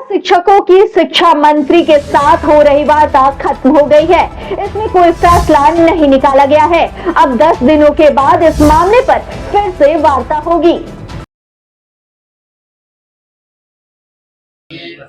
शिक्षकों की शिक्षा मंत्री के साथ हो रही वार्ता खत्म हो गई है। इसमें कोई फैसला नहीं निकाला गया है। अब 10 दिनों के बाद इस मामले पर फिर से वार्ता होगी।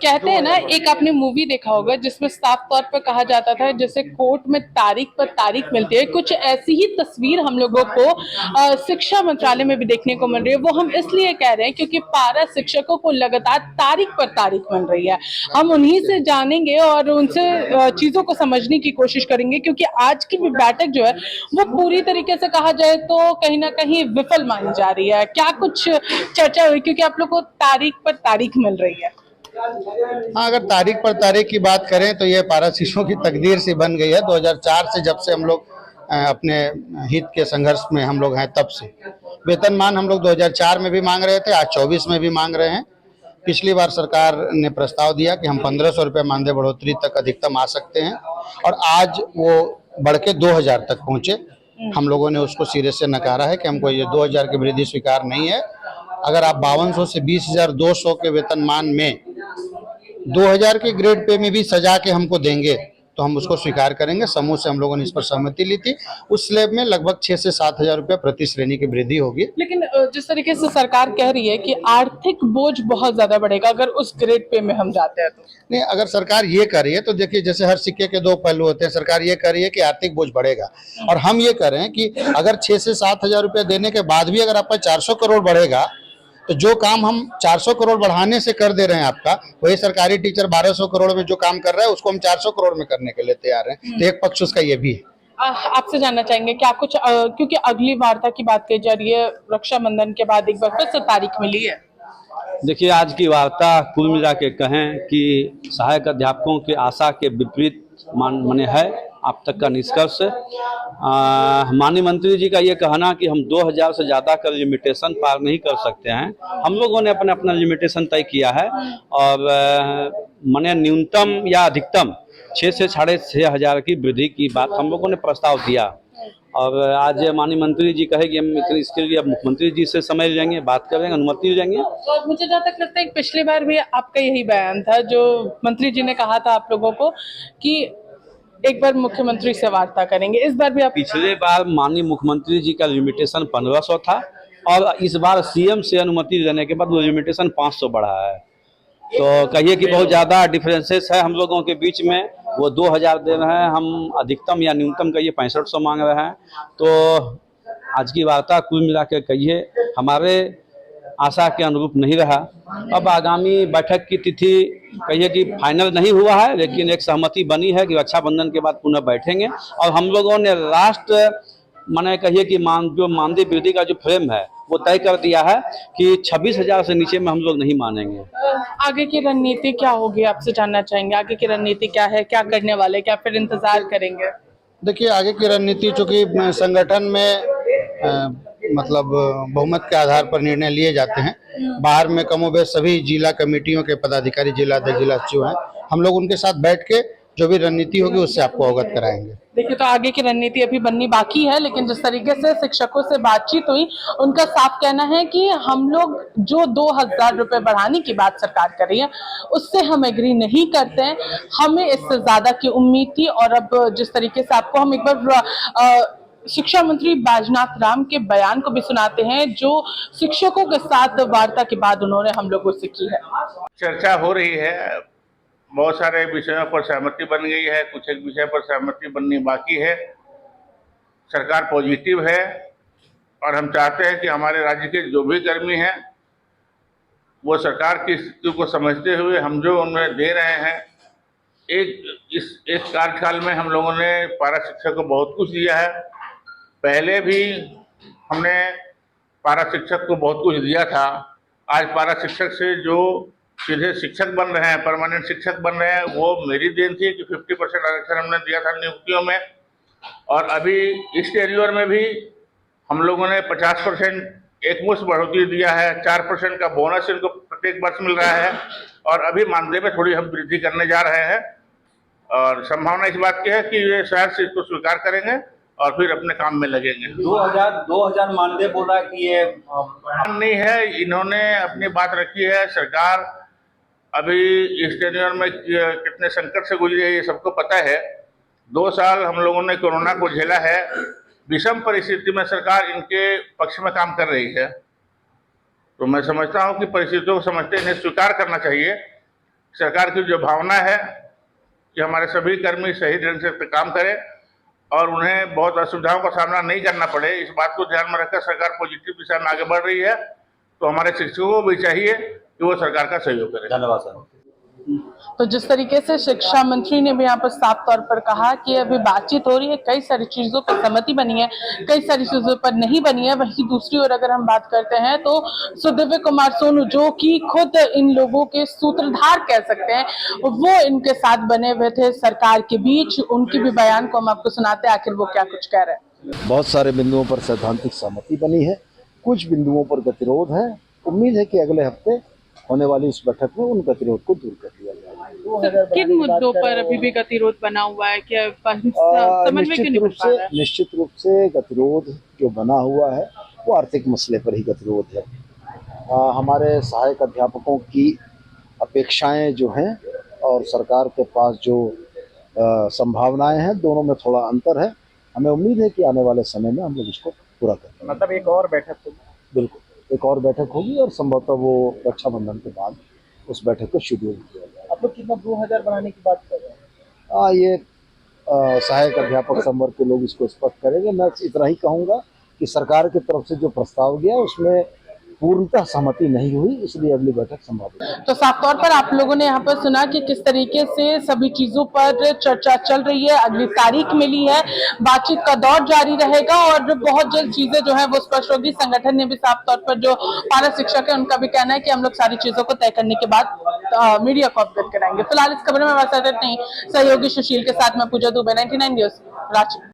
कहते हैं ना, एक आपने मूवी देखा होगा जिसमें साफ तौर पर कहा जाता था जैसे कोर्ट में तारीख पर तारीख मिलती है, कुछ ऐसी ही तस्वीर हम लोगों को शिक्षा मंत्रालय में भी देखने को मिल रही है। वो हम इसलिए कह रहे हैं क्योंकि पारा शिक्षकों को लगातार तारीख पर तारीख मिल रही है। हम उन्हीं से जानेंगे और उनसे चीजों को समझने की कोशिश करेंगे, क्योंकि आज की भी बैठक जो है वो पूरी तरीके से कहा जाए तो कहीं ना कहीं विफल मानी जा रही है। क्या कुछ चर्चा हुई, क्योंकि आप लोग को तारीख पर तारीख मिल रही है? हाँ, अगर तारीख पर तारीख की बात करें तो ये पारा शिक्षकों की तकदीर से बन गई है। 2004 से जब से हम लोग अपने हित के संघर्ष में हम लोग हैं, तब से वेतनमान हम लोग 2004 में भी मांग रहे थे, आज 24 में भी मांग रहे हैं। पिछली बार सरकार ने प्रस्ताव दिया कि हम 1500 रुपये मानदेय बढ़ोतरी तक अधिकतम आ सकते हैं, और आज वो बढ़ के 2000 तक पहुंचे। हम लोगों ने उसको सिरे से नकारा है कि हमको ये 2000 की वृद्धि स्वीकार नहीं है। अगर आप 5200 से 20,200 के वेतनमान में 2000 के ग्रेड पे में भी सजा के हमको देंगे तो हम उसको स्वीकार करेंगे। समूह से हम लोगों ने इस पर सहमति ली थी। उस स्लैब में लगभग 6 से 7,000 रुपये प्रति श्रेणी की वृद्धि होगी। लेकिन जिस तरीके से सरकार कह रही है कि आर्थिक बोझ बहुत ज्यादा बढ़ेगा अगर उस ग्रेड पे में हम जाते हैं तो नहीं, अगर सरकार ये कर रही है तो देखिए, जैसे हर सिक्के के दो पहलू होते हैं। सरकार ये कर रही है कि आर्थिक बोझ बढ़ेगा, और हम ये कर रहे हैं कि अगर 6 से 7,000 रुपये देने के बाद भी अगर आपका 400 करोड़ बढ़ेगा, तो जो काम हम 400 करोड़ बढ़ाने से कर दे रहे हैं आपका, वही सरकारी टीचर 1200 करोड़ में जो काम कर रहा है उसको हम 400 करोड़ में करने के लिए तैयार हैं। तो एक पक्ष उसका ये भी है। आपसे जानना चाहेंगे क्या कुछ क्योंकि अगली वार्ता की बात की जा रही है, रक्षाबंधन के बाद एक बार फिर से तारीख मिली है। देखिए, आज की वार्ता कुल मिला के कहें कि सहायक अध्यापकों के आशा के विपरीत माने है अब तक का निष्कर्ष। माननीय मंत्री जी का ये कहना कि हम 2000 से ज़्यादा का लिमिटेशन पार नहीं कर सकते हैं, हम लोगों ने अपना लिमिटेशन तय किया है, और माने न्यूनतम या अधिकतम 6 से 6,500 की वृद्धि की बात हम लोगों ने प्रस्ताव दिया। और आज माननीय मंत्री जी कहेगी हम इसके लिए मुख्यमंत्री जी से समय लेंगे, बात करेंगे, अनुमति लेंगे। तो मुझे जहाँ तक लगता है कि पिछली बार भी आपका यही बयान था, जो मंत्री जी ने कहा था आप लोगों को कि एक बार मुख्यमंत्री से वार्ता करेंगे। इस बार भी आप? पिछले बार माननीय मुख्यमंत्री जी का लिमिटेशन 1500 था, और इस बार सीएम से अनुमति लेने के बाद वो लिमिटेशन 500 बढ़ा है। तो कहिए कि बहुत ज़्यादा डिफरेंसेस है हम लोगों के बीच में। वो 2000 दे रहे हैं, हम अधिकतम या न्यूनतम कहिए 6500 मांग रहे हैं। तो आज की वार्ता कुल मिला के कहिए हमारे आशा के अनुरूप नहीं रहा। अब आगामी बैठक की तिथि कहिए कि फाइनल नहीं हुआ है, लेकिन एक सहमति बनी है कि रक्षाबंधन के बाद पुनः बैठेंगे, और हम लोगों ने राष्ट्र माने कहिए कि जो मानदेय वृद्धि का जो फ्रेम है वो तय कर दिया है कि 26,000 से नीचे में हम लोग नहीं मानेंगे। आगे की रणनीति क्या होगी, आपसे जानना चाहेंगे आगे की रणनीति क्या है, क्या करने वाले, क्या फिर इंतजार करेंगे? देखिए, आगे की रणनीति चूंकि संगठन में मतलब बहुमत के आधार पर निर्णय लिए जाते हैं। बाहर में कमोबेश सभी जिला कमेटियों के पदाधिकारी, जिला अध्यक्ष, जिला सचिव हैं। हम लोग उनके साथ बैठ के जो भी रणनीति होगी उससे आपको अवगत कराएंगे। देखिए, तो आगे की रणनीति अभी बननी बाकी है, लेकिन जिस तरीके से शिक्षकों से बातचीत हुई, उनका साफ कहना है कि हम लोग जो 2000 रुपए बढ़ाने की बात सरकार कर रही है उससे हम एग्री नहीं करते हैं। हमें इससे ज्यादा की उम्मीद थी। और अब जिस तरीके से आपको हम एक बार शिक्षा मंत्री बैजनाथ राम के बयान को भी सुनाते हैं, जो शिक्षकों के साथ वार्ता के बाद उन्होंने हम लोगों से की है। चर्चा हो रही है, बहुत सारे विषयों पर सहमति बन गई है, कुछ एक विषय पर सहमति बननी बाकी है। सरकार पॉजिटिव है, और हम चाहते हैं कि हमारे राज्य के जो भी कर्मी हैं वो सरकार की स्थिति को समझते हुए हम जो उन्हें दे रहे हैं, एक कार्यकाल में हम लोगों ने पारा शिक्षक को बहुत कुछ दिया है। पहले भी हमने पारा शिक्षक को बहुत कुछ दिया था। आज पारा शिक्षक से जो सीधे शिक्षक बन रहे हैं, परमानेंट शिक्षक बन रहे हैं, वो मेरी देन थी कि 50% आरक्षण हमने दिया था नियुक्तियों में। और अभी इस टेन्योर में भी हम लोगों ने 50% एक मुश्त बढ़ोतरी दिया है, 4% का बोनस इनको प्रत्येक वर्ष मिल रहा है, और अभी मानदेय में थोड़ी हम वृद्धि करने जा रहे हैं। और संभावना इस बात की है कि ये शायद से इसको स्वीकार करेंगे और फिर अपने काम में लगेंगे। 2000 मानदेय बोला कि ये नहीं है, इन्होंने अपनी बात रखी है। सरकार अभी इस टेन्योर में कितने संकट से गुजरे हैं ये सबको पता है। 2 साल हम लोगों ने कोरोना को झेला है। विषम परिस्थिति में सरकार इनके पक्ष में काम कर रही है, तो मैं समझता हूं कि परिस्थितियों को समझते इन्हें स्वीकार करना चाहिए। सरकार की जो भावना है कि हमारे सभी कर्मी सही ढंग से काम करें और उन्हें बहुत असुविधाओं का सामना नहीं करना पड़े, इस बात को ध्यान में रखकर सरकार पॉजिटिव दिशा में आगे बढ़ रही है। तो हमारे शिक्षकों को भी चाहिए कि वो सरकार का सहयोग करें। धन्यवाद सर। तो जिस तरीके से शिक्षा मंत्री ने भी यहाँ पर साफ तौर पर कहा कि अभी बातचीत हो रही है, कई सारी चीजों पर सहमति बनी है, कई सारी चीजों पर नहीं बनी है। वहीं दूसरी ओर अगर हम बात करते हैं तो सुदिव्य कुमार सोनू, जो कि खुद इन लोगों के सूत्रधार कह सकते हैं, वो इनके साथ बने हुए थे सरकार के बीच। उनकी भी बयान को हम आपको सुनाते हैं, आखिर वो क्या कुछ कह रहे हैं। बहुत सारे बिंदुओं पर सैद्धांतिक सहमति बनी है, कुछ बिंदुओं पर गतिरोध है। उम्मीद है कि अगले हफ्ते होने वाली इस बैठक में उन गतिरोध को दूर कर दिया जाएगा। किन मुद्दों पर अभी भी गतिरोध बना हुआ है? क्या समन्वय क्यों नहीं बन पा रहा है? निश्चित रूप से गतिरोध जो बना हुआ है वो आर्थिक मसले पर ही गतिरोध है। हमारे सहायक अध्यापकों की अपेक्षाएं जो हैं और सरकार के पास जो संभावनाएं हैं, दोनों में थोड़ा अंतर है। हमें उम्मीद है कि आने वाले समय में हम लोग इसको पूरा करेंगे। मतलब एक और बैठक होगी? बिल्कुल, एक और बैठक होगी और संभवतः वो रक्षाबंधन के बाद उस बैठक को शेड्यूल किया जाएगा। आप लोग कितना 2000 बनाने की बात कर रहे हैं? ये सहायक अध्यापक संवर्ग के लोग इसको स्पष्ट करेंगे। मैं इतना ही कहूँगा कि सरकार की तरफ से जो प्रस्ताव गया उसमें पूर्णतः सहमति नहीं हुई, इसलिए अगली बैठक संभावित है। तो साफ तौर पर आप लोगों ने यहाँ पर सुना कि किस तरीके से सभी चीजों पर चर्चा चल रही है, अगली तारीख मिली है, बातचीत का दौर जारी रहेगा और बहुत जल्द चीजें जो है वो स्पष्ट होगी। संगठन ने भी साफ तौर पर, जो पारा शिक्षक है, उनका भी कहना है कि हम लोग सारी चीजों को तय करने के बाद मीडिया को अपडेट कराएंगे। फिलहाल इस खबर में हमारे साथ नहीं सहयोगी सुशील के साथ मैं पूजा दुबे, 99 न्यूज़, रांची।